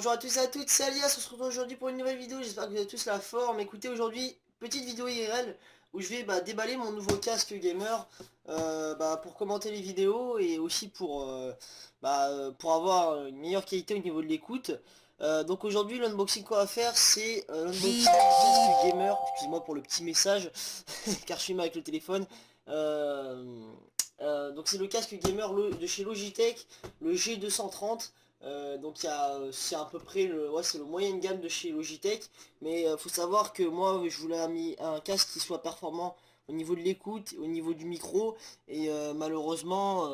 Bonjour à tous et à toutes, c'est Alias, on se retrouve aujourd'hui pour une nouvelle vidéo, j'espère que vous avez tous la forme. Écoutez, aujourd'hui, petite vidéo IRL où je vais déballer mon nouveau casque gamer pour commenter les vidéos et aussi pour avoir une meilleure qualité au niveau de l'écoute. Donc aujourd'hui, l'unboxing qu'on va faire, c'est l'unboxing du casque gamer, excusez-moi pour le petit message, car je filme avec le téléphone. Euh, donc c'est le casque gamer de chez Logitech, le G230. Donc c'est à peu près c'est le moyenne gamme de chez Logitech, mais faut savoir que moi je voulais un casque qui soit performant au niveau de l'écoute, au niveau du micro, et malheureusement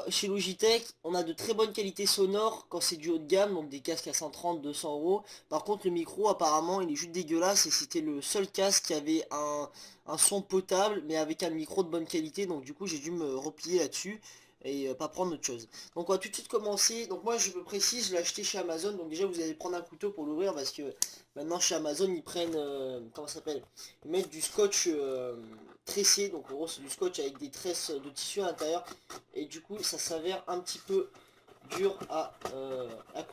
chez Logitech on a de très bonnes qualités sonores quand c'est du haut de gamme, donc des casques à 130-200 euros. Par contre le micro apparemment il est juste dégueulasse et c'était le seul casque qui avait un son potable mais avec un micro de bonne qualité, donc du coup j'ai dû me replier là-dessus et pas prendre autre chose. Donc on va tout de suite commencer. Donc moi je me précise, je l'ai acheté chez Amazon, donc déjà vous allez prendre un couteau pour l'ouvrir parce que maintenant chez Amazon ils prennent, comment ça s'appelle, ils mettent du scotch tressé, donc en gros c'est du scotch avec des tresses de tissu à l'intérieur et du coup ça s'avère un petit peu dur à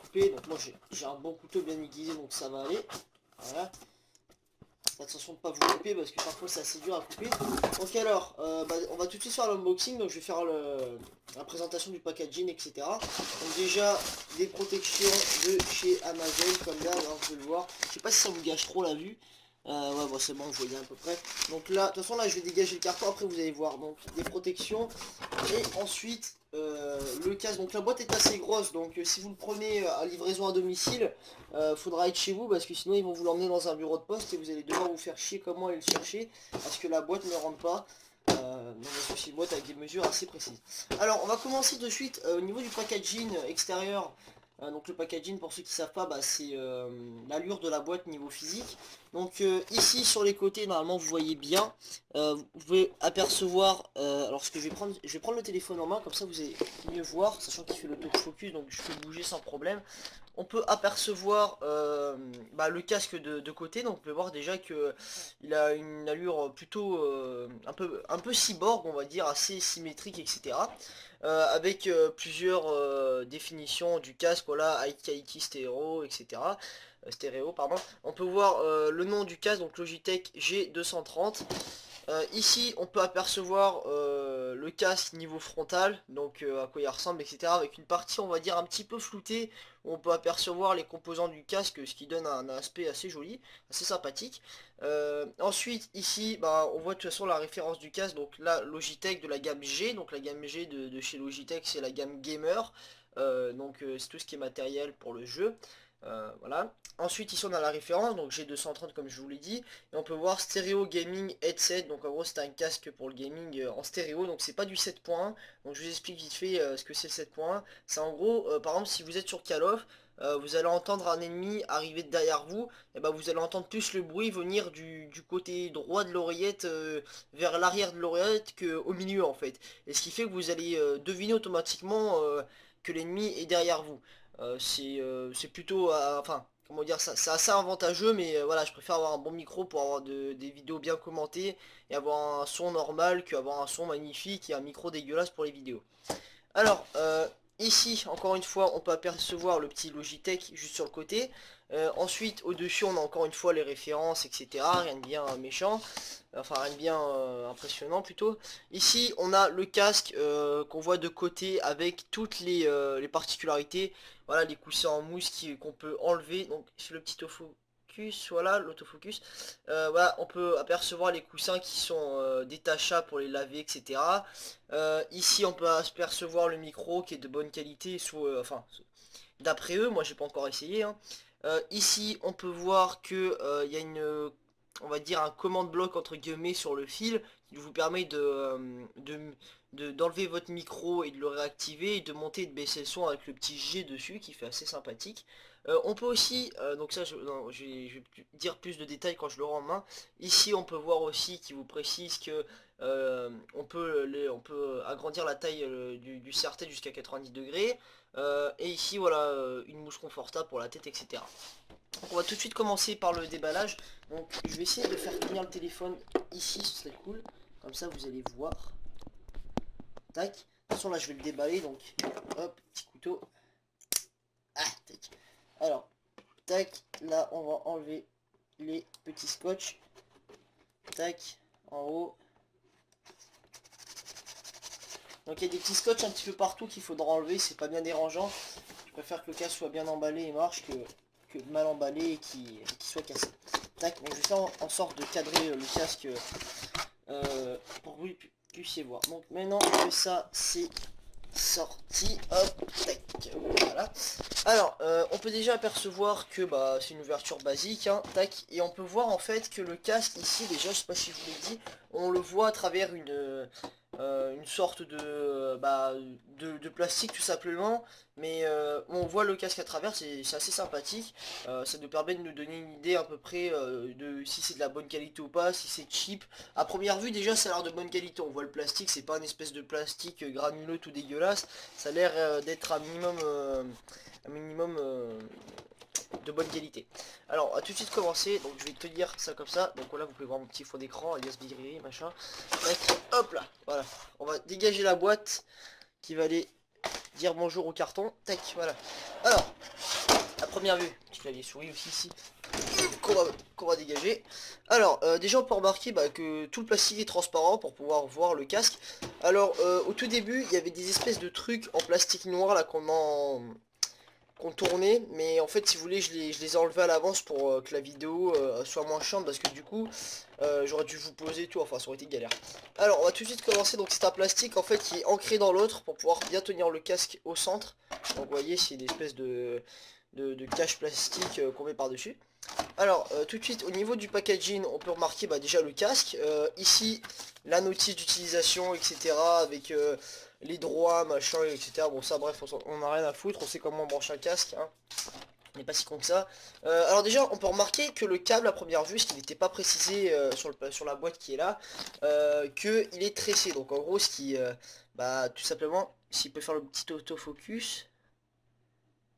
couper. Donc moi j'ai un bon couteau bien aiguisé, donc ça va aller. Voilà. Attention de ne pas vous couper parce que parfois c'est assez dur à couper. Donc alors, on va tout de suite faire l'unboxing. Donc je vais faire la présentation du packaging, etc. Donc déjà, des protections de chez Amazon, comme là, alors, vous pouvez le voir. Je sais pas si ça vous gâche trop la vue. Ouais, bon, c'est bon, vous voyez à peu près. Donc là, de toute façon, là, je vais dégager le carton. Après, vous allez voir. Donc, des protections. Et ensuite, le casque. Donc, la boîte est assez grosse. Donc, si vous le prenez à livraison à domicile, faudra être chez vous parce que sinon, ils vont vous l'emmener dans un bureau de poste et vous allez devoir vous faire chier comment aller le chercher parce que la boîte ne rentre pas. Donc, c'est une boîte avec des mesures assez précises. Alors, on va commencer de suite au niveau du packaging extérieur. Donc le packaging, pour ceux qui ne savent pas, c'est l'allure de la boîte niveau physique. Donc ici sur les côtés, normalement vous voyez bien, vous pouvez apercevoir, alors ce que je vais prendre le téléphone en main, comme ça vous allez mieux voir, sachant qu'il fait l'autofocus, donc je peux bouger sans problème. On peut apercevoir le casque de côté, donc on peut voir déjà que il a une allure plutôt un peu cyborg, on va dire, assez symétrique, etc. Avec plusieurs définitions du casque, voilà, High stéréo, etc. Stéréo, pardon. On peut voir le nom du casque, donc Logitech G230. Ici, on peut apercevoir le casque niveau frontal, donc à quoi il ressemble, etc. Avec une partie, on va dire, un petit peu floutée, où on peut apercevoir les composants du casque, ce qui donne un aspect assez joli, assez sympathique. Ensuite, ici, on voit de toute façon la référence du casque, donc là, Logitech de la gamme G, donc la gamme G de chez Logitech, c'est la gamme gamer. C'est tout ce qui est matériel pour le jeu. Voilà. Ensuite ici on a la référence, donc G230 comme je vous l'ai dit, et on peut voir stéréo gaming headset, donc en gros c'est un casque pour le gaming en stéréo, donc c'est pas du 7.1, donc je vous explique vite fait ce que c'est le 7.1, c'est en gros, par exemple si vous êtes sur Call of, vous allez entendre un ennemi arriver derrière vous, et vous allez entendre plus le bruit venir du côté droit de l'oreillette vers l'arrière de l'oreillette qu'au milieu en fait, et ce qui fait que vous allez deviner automatiquement que l'ennemi est derrière vous. C'est plutôt, enfin, comment dire, ça, c'est assez avantageux, mais voilà, je préfère avoir un bon micro pour avoir des vidéos bien commentées et avoir un son normal qu'avoir un son magnifique et un micro dégueulasse pour les vidéos. Alors, ici, encore une fois, on peut apercevoir le petit Logitech juste sur le côté. Ensuite, au-dessus, on a encore une fois les références, etc. Rien de bien méchant. Enfin, rien de bien impressionnant plutôt. Ici, on a le casque qu'on voit de côté avec toutes les particularités. Voilà, les coussins en mousse qu'on peut enlever. Donc, sur le petit autofocus, voilà, l'autofocus. Voilà, on peut apercevoir les coussins qui sont détachables pour les laver, etc. Ici on peut apercevoir le micro qui est de bonne qualité, enfin d'après eux, moi j'ai pas encore essayé, hein. Ici on peut voir que il y a on va dire un commande bloc entre guillemets sur le fil qui vous permet d'enlever votre micro et de le réactiver et de monter et de baisser le son avec le petit G dessus qui fait assez sympathique. On peut aussi, donc ça non, je vais dire plus de détails quand je l'aurai en main. Ici on peut voir aussi qui vous précise que on peut agrandir la taille du serre-tête jusqu'à 90 degrés. Et ici voilà une mouche confortable pour la tête, etc. Donc on va tout de suite commencer par le déballage. Donc je vais essayer de faire tenir le téléphone ici, ce serait cool. Comme ça vous allez voir. Tac. De toute façon là je vais le déballer, donc hop, petit couteau. Ah, tac. Alors, tac, là on va enlever les petits scotch. Tac, en haut. Donc il y a des petits scotch un petit peu partout qu'il faudra enlever, c'est pas bien dérangeant. Je préfère que le casque soit bien emballé et marche que mal emballé et qui soit cassé. Tac, donc je vais faire en sorte de cadrer le casque pour que vous puissiez voir. Donc maintenant que ça c'est sorti, hop, tac, voilà. Alors, on peut déjà apercevoir que bah, c'est une ouverture basique, hein, tac, et on peut voir en fait que le casque ici, déjà, je sais pas si je vous l'ai dit, on le voit à travers une sorte de plastique tout simplement, mais on voit le casque à travers, c'est assez sympathique. Ça nous permet de nous donner une idée à peu près de si c'est de la bonne qualité ou pas, si c'est cheap. À première vue déjà ça a l'air de bonne qualité, on voit le plastique, c'est pas une espèce de plastique granuleux tout dégueulasse, ça a l'air d'être un minimum de bonne qualité. Alors, on va tout de suite commencer, donc je vais tenir ça comme ça, donc là vous pouvez voir mon petit fond d'écran, alias Bigri, machin. Tac, hop là, voilà, on va dégager la boîte qui va aller dire bonjour au carton, tac, voilà. Alors, à première vue, petit clavier souris aussi ici, qu'on va dégager. Alors, déjà on peut remarquer bah, que tout le plastique est transparent pour pouvoir voir le casque. Alors, au tout début, il y avait des espèces de trucs en plastique noir là qu'on tournait, mais en fait si vous voulez je les ai enlevés à l'avance pour que la vidéo soit moins chiante, parce que du coup j'aurais dû vous poser tout, enfin ça aurait été galère. Alors on va tout de suite commencer, donc c'est un plastique en fait qui est ancré dans l'autre pour pouvoir bien tenir le casque au centre. Donc vous voyez c'est une espèce de cache plastique qu'on met par dessus. Alors tout de suite au niveau du packaging on peut remarquer bah, déjà le casque, ici la notice d'utilisation etc avec les droits machin etc. Bon ça bref on a rien à foutre, on sait comment on branche un casque hein. On n'est pas si con que ça. Alors déjà on peut remarquer que le câble à première vue, ce qui n'était pas précisé sur la boîte qui est là, que il est tressé. Donc en gros ce qui bah tout simplement s'il peut faire le petit autofocus,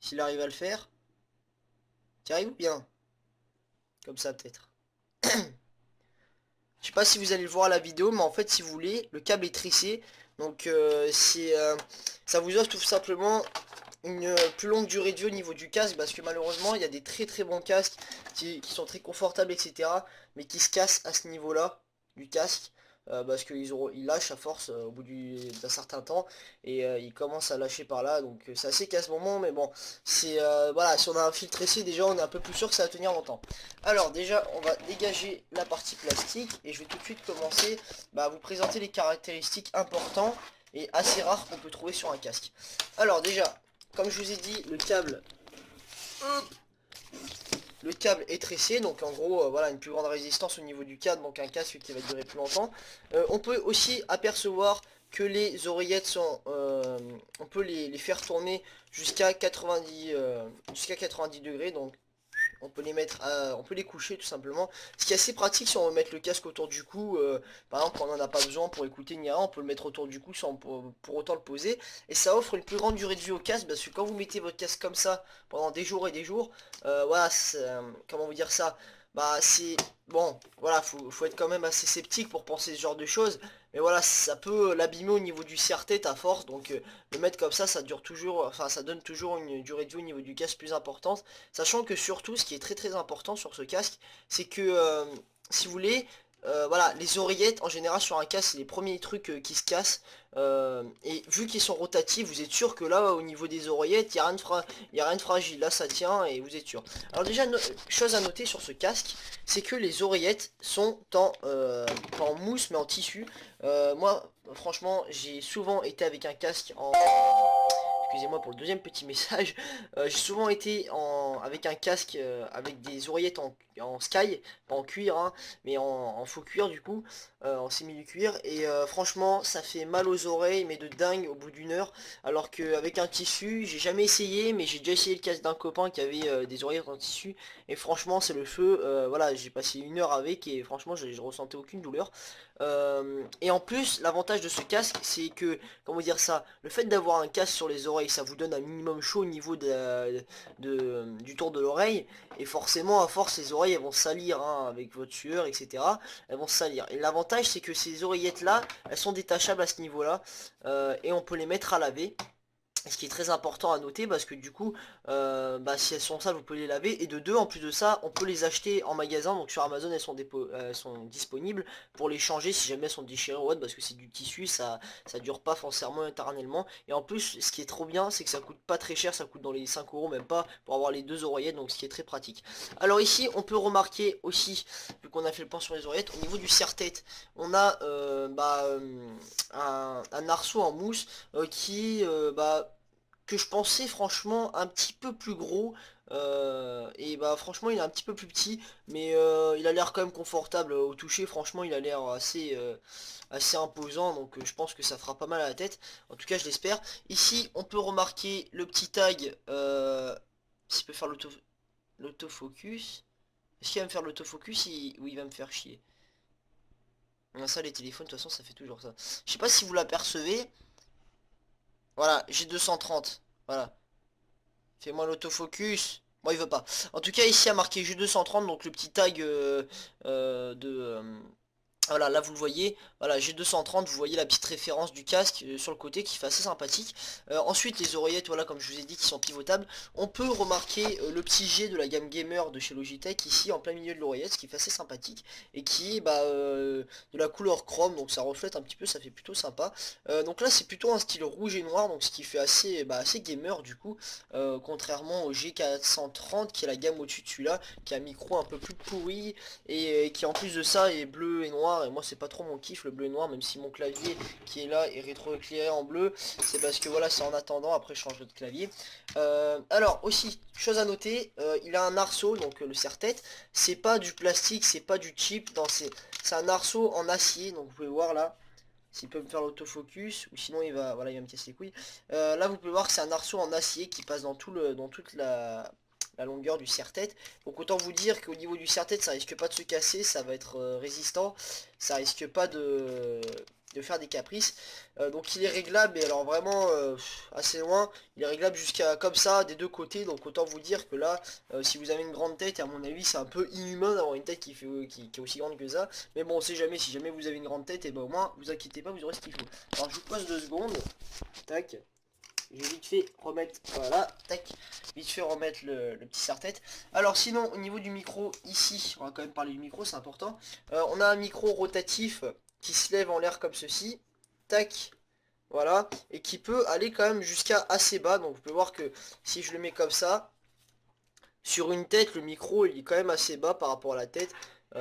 s'il arrive à le faire, tu arrives ou bien comme ça peut-être. Je sais pas si vous allez le voir à la vidéo, mais en fait, si vous voulez, le câble est tressé. Donc, ça vous offre tout simplement une plus longue durée de vie au niveau du casque. Parce que malheureusement, il y a des très très bons casques qui sont très confortables, etc. Mais qui se cassent à ce niveau-là du casque. Parce ils lâchent à force au bout d'un certain temps. Et ils commencent à lâcher par là. Donc, c'est assez casse-bonbon. Mais bon, voilà, si on a un fil tressé, déjà, on est un peu plus sûr que ça va tenir longtemps. Alors déjà on va dégager la partie plastique et je vais tout de suite commencer à vous présenter les caractéristiques importantes et assez rares qu'on peut trouver sur un casque. Alors déjà, comme je vous ai dit, le câble est tressé, donc en gros voilà une plus grande résistance au niveau du câble, donc un casque qui va durer plus longtemps. On peut aussi apercevoir que les oreillettes sont, on peut les faire tourner jusqu'à 90 degrés, donc on peut les mettre on peut les coucher tout simplement, ce qui est assez pratique si on veut mettre le casque autour du cou, par exemple quand on n'en a pas besoin pour écouter ni rien, on peut le mettre autour du cou sans pour autant le poser, et ça offre une plus grande durée de vie au casque, parce que quand vous mettez votre casque comme ça pendant des jours et des jours, voilà, comment vous dire ça, bah c'est bon, voilà, faut être quand même assez sceptique pour penser ce genre de choses, mais voilà, ça peut l'abîmer au niveau du serre-tête à force, donc le mettre comme ça dure toujours, enfin ça donne toujours une durée de vie au niveau du casque plus importante. Sachant que surtout, ce qui est très très important sur ce casque, c'est que si vous voulez, voilà, les oreillettes en général sur un casque, c'est les premiers trucs qui se cassent. Et vu qu'ils sont rotatifs, vous êtes sûr que là, au niveau des oreillettes, il n'y a, y a rien de fragile. Là, ça tient et vous êtes sûr. Alors déjà, chose à noter sur ce casque, c'est que les oreillettes sont pas en mousse, mais en tissu. Moi, franchement, j'ai souvent été avec un casque en... Excusez-moi pour le deuxième petit message. J'ai souvent été avec un casque, avec des oreillettes en sky, pas en cuir, hein, mais en faux cuir du coup, en simili-cuir. Et franchement, ça fait mal aux oreilles, mais de dingue au bout d'une heure. Alors qu'avec un tissu, j'ai jamais essayé, mais j'ai déjà essayé le casque d'un copain qui avait des oreillettes en tissu. Et franchement, c'est le feu. Voilà, j'ai passé une heure avec et franchement, je ressentais aucune douleur. Et en plus, l'avantage de ce casque, c'est que, comment dire ça, le fait d'avoir un casque sur les oreilles, ça vous donne un minimum chaud au niveau du tour de l'oreille, et forcément, à force, les oreilles, elles vont salir, hein, avec votre sueur, etc. Elles vont salir. Et l'avantage, c'est que ces oreillettes-là, elles sont détachables à ce niveau-là, et on peut les mettre à laver. Ce qui est très important à noter parce que du coup, bah, si elles sont sales, vous pouvez les laver. Et de deux, en plus de ça, on peut les acheter en magasin. Donc sur Amazon, elles sont disponibles pour les changer si jamais elles sont déchirées ou autre. Parce que c'est du tissu, ça dure pas forcément éternellement. Et en plus, ce qui est trop bien, c'est que ça coûte pas très cher. Ça coûte dans les 5 euros, même pas, pour avoir les deux oreillettes. Donc ce qui est très pratique. Alors ici, on peut remarquer aussi, vu qu'on a fait le point sur les oreillettes, au niveau du serre-tête, on a un arceau en mousse qui... bah, que je pensais franchement un petit peu plus gros. Et bah franchement il est un petit peu plus petit, mais il a l'air quand même confortable au toucher. Franchement il a l'air assez imposant, donc je pense que ça fera pas mal à la tête. En tout cas je l'espère. Ici on peut remarquer le petit tag, s'il peut faire l'autofocus. Est-ce qu'il va me faire l'autofocus? Oui, il va me faire chier. Ça, les téléphones de toute façon ça fait toujours ça. Je sais pas si vous l'apercevez. Voilà, j'ai 230. Voilà. Fais-moi l'autofocus. Bon, il veut pas. En tout cas, ici, a marqué G230, donc le petit tag voilà, là vous le voyez, voilà, G230, vous voyez la petite référence du casque sur le côté qui fait assez sympathique. Ensuite les oreillettes, voilà, comme je vous ai dit, qui sont pivotables. On peut remarquer le petit G de la gamme gamer de chez Logitech ici en plein milieu de l'oreillette, ce qui fait assez sympathique et qui est de la couleur chrome, donc ça reflète un petit peu, ça fait plutôt sympa. Donc là c'est plutôt un style rouge et noir, donc ce qui fait assez gamer du coup, contrairement au G430 qui est la gamme au-dessus de celui-là, qui a un micro un peu plus pourri et qui en plus de ça est bleu et noir. Et moi c'est pas trop mon kiff le bleu et noir, même si mon clavier qui est là est rétroéclairé en bleu. C'est parce que voilà, c'est en attendant, après je change de clavier. Alors aussi, chose à noter, il a un arceau, donc le serre-tête. C'est pas du plastique, c'est pas du cheap, c'est un arceau en acier. Donc vous pouvez voir là, s'il peut me faire l'autofocus, ou sinon voilà, il va me casser les couilles. Là vous pouvez voir que c'est un arceau en acier qui passe dans toute la longueur du serre-tête. Donc autant vous dire qu'au niveau du serre-tête, ça risque pas de se casser, ça va être résistant, ça risque pas de faire des caprices. Donc il est réglable, et alors vraiment assez loin, il est réglable jusqu'à comme ça, des deux côtés. Donc autant vous dire que là, si vous avez une grande tête, et à mon avis c'est un peu inhumain d'avoir une tête qui est aussi grande que ça. Mais bon, on sait jamais, si jamais vous avez une grande tête, et ben au moins, vous inquiétez pas, vous aurez ce qu'il faut. Alors je vous pose 2 secondes, tac. Je vais vite fait remettre, voilà, tac, vite fait remettre le petit serre-tête. Alors sinon, au niveau du micro, ici, on va quand même parler du micro, c'est important. On a un micro rotatif qui se lève en l'air comme ceci, tac, voilà, et qui peut aller quand même jusqu'à assez bas. Donc vous pouvez voir que si je le mets comme ça, sur une tête, le micro il est quand même assez bas par rapport à la tête.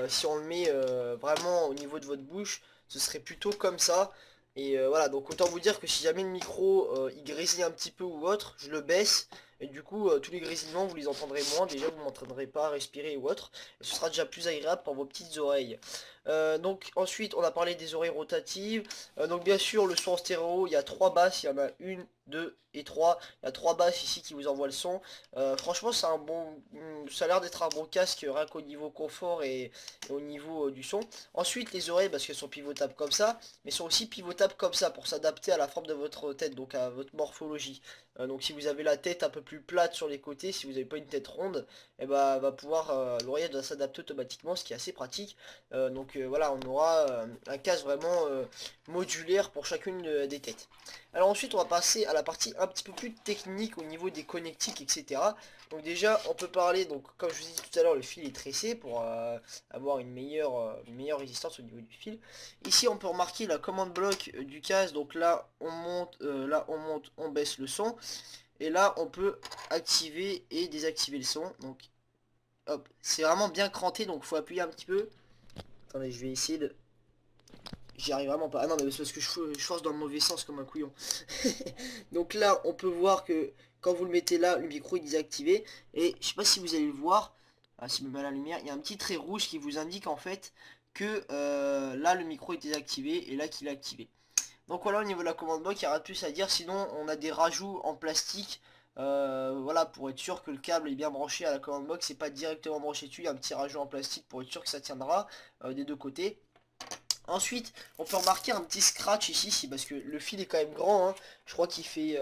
Si on le met vraiment au niveau de votre bouche, ce serait plutôt comme ça. Et voilà, donc autant vous dire que si jamais le micro il grésille un petit peu ou autre, je le baisse. Et du coup, tous les grésillements, vous les entendrez moins. Déjà, vous m'entraînerez pas à respirer ou autre. Et ce sera déjà plus agréable pour vos petites oreilles. Donc ensuite, on a parlé des oreilles rotatives. Donc bien sûr, le son en stéréo, il y a 3 basses. Il y en a une, deux et trois. Il y a 3 basses ici qui vous envoient le son. Franchement, ça a l'air d'être un bon casque rien qu'au niveau confort et au niveau du son. Ensuite, les oreilles, parce qu'elles sont pivotables comme ça, mais sont aussi pivotables comme ça pour s'adapter à la forme de votre tête, donc à votre morphologie. Donc si vous avez la tête un peu plus plate sur les côtés, si vous n'avez pas une tête ronde, et bah l'oreillette va s'adapter automatiquement, ce qui est assez pratique. Voilà, on aura un casque vraiment modulaire pour chacune des têtes. Alors ensuite on va passer à la partie un petit peu plus technique au niveau des connectiques, etc. Donc déjà on peut parler, donc comme je vous ai dit tout à l'heure, le fil est tressé pour avoir une meilleure résistance au niveau du fil. Ici on peut remarquer la commande bloc du casque, donc là on monte, on baisse le son. Et là on peut activer et désactiver le son. Donc hop, c'est vraiment bien cranté, donc il faut appuyer un petit peu. Attendez, je vais essayer de... J'y arrive vraiment pas. Ah non, mais c'est parce que je force dans le mauvais sens comme un couillon. Donc là, on peut voir que quand vous le mettez là, le micro est désactivé. Et je sais pas si vous allez le voir. Ah, si je me mets à la lumière, il y a un petit trait rouge qui vous indique en fait que là, le micro est désactivé et là qu'il est activé. Donc voilà, au niveau de la commande bloc, il n'y a rien de plus à dire. Sinon, on a des rajouts en plastique. Voilà, pour être sûr que le câble est bien branché à la commande bloc. C'est pas directement branché dessus. Il y a un petit rajout en plastique pour être sûr que ça tiendra des deux côtés. Ensuite, on peut remarquer un petit scratch ici, parce que le fil est quand même grand, hein. Je crois qu'il fait,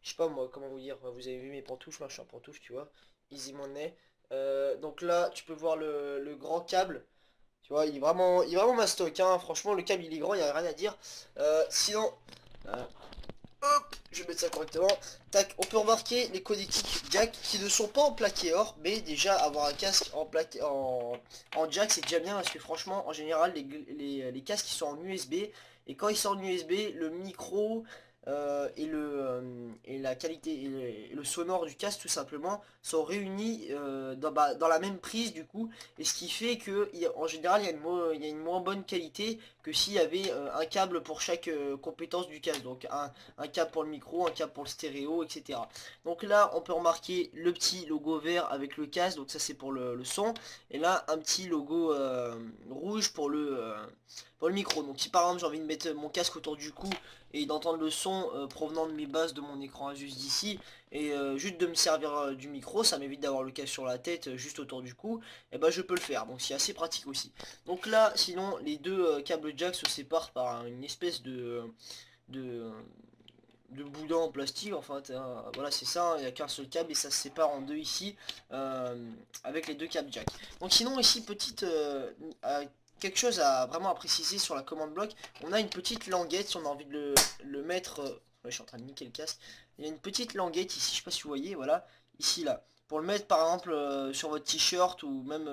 je sais pas moi, comment vous dire, vous avez vu mes pantoufles, moi je suis en pantoufle, tu vois, easy money. Donc là, tu peux voir le grand câble, tu vois, il est vraiment mastoc, hein. Franchement, le câble il est grand, il n'y a rien à dire. Sinon, hop, je vais mettre ça correctement. Tac, on peut remarquer les connectiques jack qui ne sont pas en plaqué or, mais déjà avoir un casque en plaqué en jack c'est déjà bien parce que franchement en général les casques ils sont en USB et quand ils sont en USB le micro et la qualité et le sonore du casque tout simplement sont réunis dans la même prise du coup et ce qui fait que en général il y a une moins bonne qualité que s'il y avait un câble pour chaque compétence du casque, donc un câble pour le micro, un câble pour le stéréo, etc. Donc là, on peut remarquer le petit logo vert avec le casque, donc ça c'est pour le son. Et là, un petit logo rouge pour le micro. Donc si par exemple j'ai envie de mettre mon casque autour du cou et d'entendre le son provenant de mes bases de mon écran juste d'ici, et juste de me servir du micro, ça m'évite d'avoir le casque sur la tête juste autour du cou, et ben je peux le faire. Donc c'est assez pratique aussi. Donc là, sinon, les deux câbles jack se séparent par une espèce de, de boudin en plastique, enfin voilà c'est ça, il n'y a qu'un seul câble et ça se sépare en deux ici avec les deux câbles jack. Donc sinon ici quelque chose à vraiment à préciser sur la commande bloc, on a une petite languette si on a envie de le mettre, ouais, je suis en train de niquer le casque, il y a une petite languette ici, je sais pas si vous voyez, voilà, ici là. Pour le mettre par exemple sur votre t-shirt ou même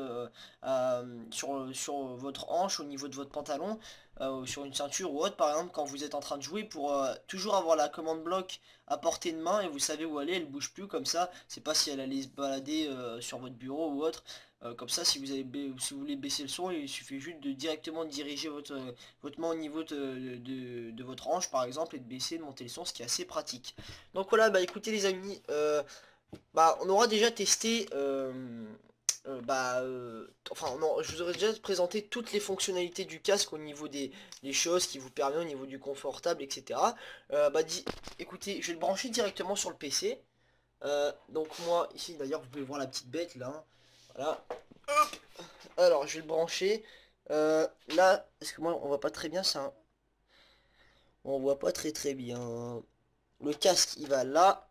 sur votre hanche au niveau de votre pantalon, sur une ceinture ou autre par exemple quand vous êtes en train de jouer pour toujours avoir la commande bloc à portée de main et vous savez où aller, elle bouge plus comme ça, c'est pas si elle allait se balader sur votre bureau ou autre. Comme ça si vous voulez baisser le son il suffit juste de directement diriger votre main au niveau de votre hanche par exemple et de baisser, de monter le son, ce qui est assez pratique. Donc voilà, bah écoutez les amis, bah, on aura déjà testé, enfin, je vous aurais déjà présenté toutes les fonctionnalités du casque au niveau des choses qui vous permet au niveau du confortable, etc. Écoutez, je vais le brancher directement sur le PC. Donc moi, ici d'ailleurs, vous pouvez voir la petite bête là, hein. Voilà. Hop. Alors, je vais le brancher. Là, parce que moi, on voit pas très bien ça, hein. On voit pas très bien. Le casque, il va là.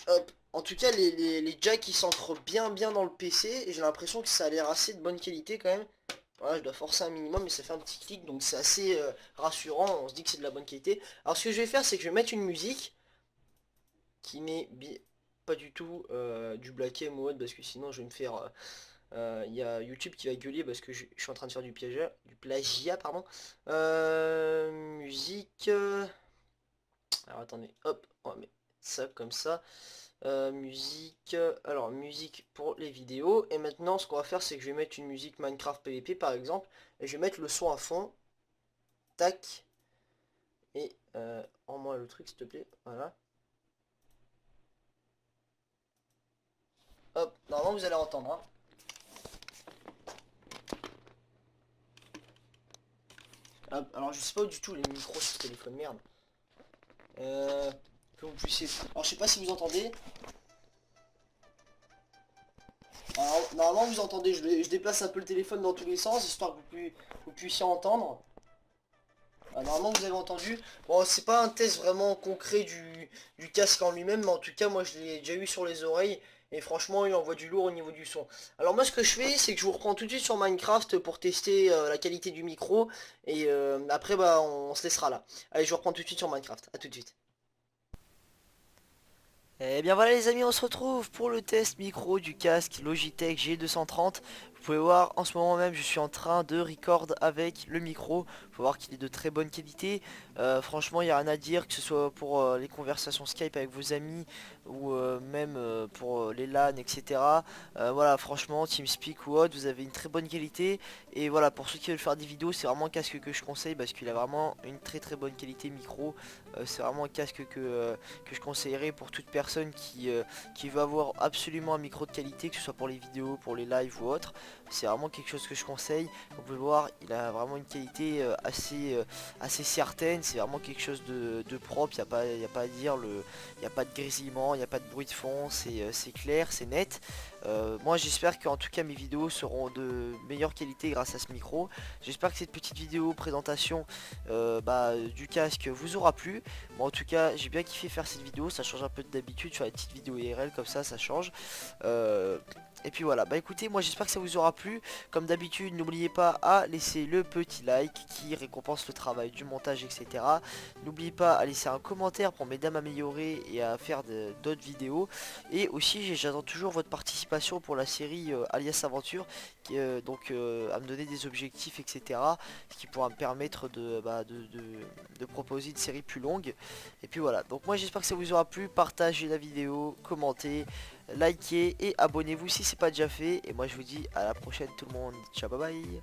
Hop. En tout cas, les jacks ils s'ancrent bien dans le PC et j'ai l'impression que ça a l'air assez de bonne qualité quand même. Voilà, je dois forcer un minimum mais ça fait un petit clic donc c'est assez rassurant, on se dit que c'est de la bonne qualité. Alors ce que je vais faire c'est que je vais mettre une musique qui n'est pas du tout du Black M mode parce que sinon je vais me faire... Il y a YouTube qui va gueuler parce que je suis en train de faire du plagiat pardon. Musique... Alors attendez, hop, on va mettre ça comme ça. Musique, alors musique pour les vidéos et maintenant ce qu'on va faire c'est que je vais mettre une musique Minecraft PVP par exemple et je vais mettre le son à fond, tac, et en moi le truc s'il te plaît, voilà, hop, normalement vous allez entendre, hein. Hop, alors je sais pas du tout les micros sur ce téléphone, merde, que vous puissiez, alors je sais pas si vous entendez. Alors, normalement vous entendez, je déplace un peu le téléphone dans tous les sens histoire que vous puissiez entendre. Normalement vous avez entendu. Bon c'est pas un test vraiment concret du casque en lui-même, mais en tout cas moi je l'ai déjà eu sur les oreilles. Et franchement il envoie du lourd au niveau du son. Alors moi ce que je fais c'est que je vous reprends tout de suite sur Minecraft pour tester la qualité du micro. Et après bah on se laissera là. Allez je vous reprends tout de suite sur Minecraft. A tout de suite. Et bien voilà les amis, on se retrouve pour le test micro du casque Logitech G230. Vous pouvez voir en ce moment même je suis en train de record avec le micro. Faut voir qu'il est de très bonne qualité. Franchement il n'y a rien à dire, que ce soit pour les conversations Skype avec vos amis ou même pour les LAN etc. Voilà franchement TeamSpeak ou autre, vous avez une très bonne qualité. Et voilà, pour ceux qui veulent faire des vidéos c'est vraiment un casque que je conseille parce qu'il a vraiment une très bonne qualité micro. C'est vraiment un casque que je conseillerais pour toute personne qui veut avoir absolument un micro de qualité, que ce soit pour les vidéos, pour les lives ou autre. C'est vraiment quelque chose que je conseille. Vous pouvez voir, il a vraiment une qualité assez certaine. C'est vraiment quelque chose de propre. Il n'y a pas à dire. Il n'y a pas de grésillement, il n'y a pas de bruit de fond. C'est clair, c'est net. Moi j'espère qu'en tout cas mes vidéos seront de meilleure qualité grâce à ce micro. J'espère que cette petite vidéo présentation du casque vous aura plu. Moi en tout cas j'ai bien kiffé faire cette vidéo, ça change un peu d'habitude sur les petites vidéos IRL comme ça change. Euh, et puis voilà, bah écoutez, moi j'espère que ça vous aura plu. Comme d'habitude, n'oubliez pas à laisser le petit like qui récompense le travail du montage, etc. N'oubliez pas à laisser un commentaire pour m'aider à m'améliorer et à faire d'autres vidéos. Et aussi, j'attends toujours votre participation pour la série Alias Aventure, à me donner des objectifs, etc. Ce qui pourra me permettre de proposer une série plus longue. Et puis voilà, donc moi j'espère que ça vous aura plu. Partagez la vidéo, commentez, likez et abonnez-vous si c'est pas déjà fait. Et moi je vous dis à la prochaine tout le monde. Ciao, bye bye.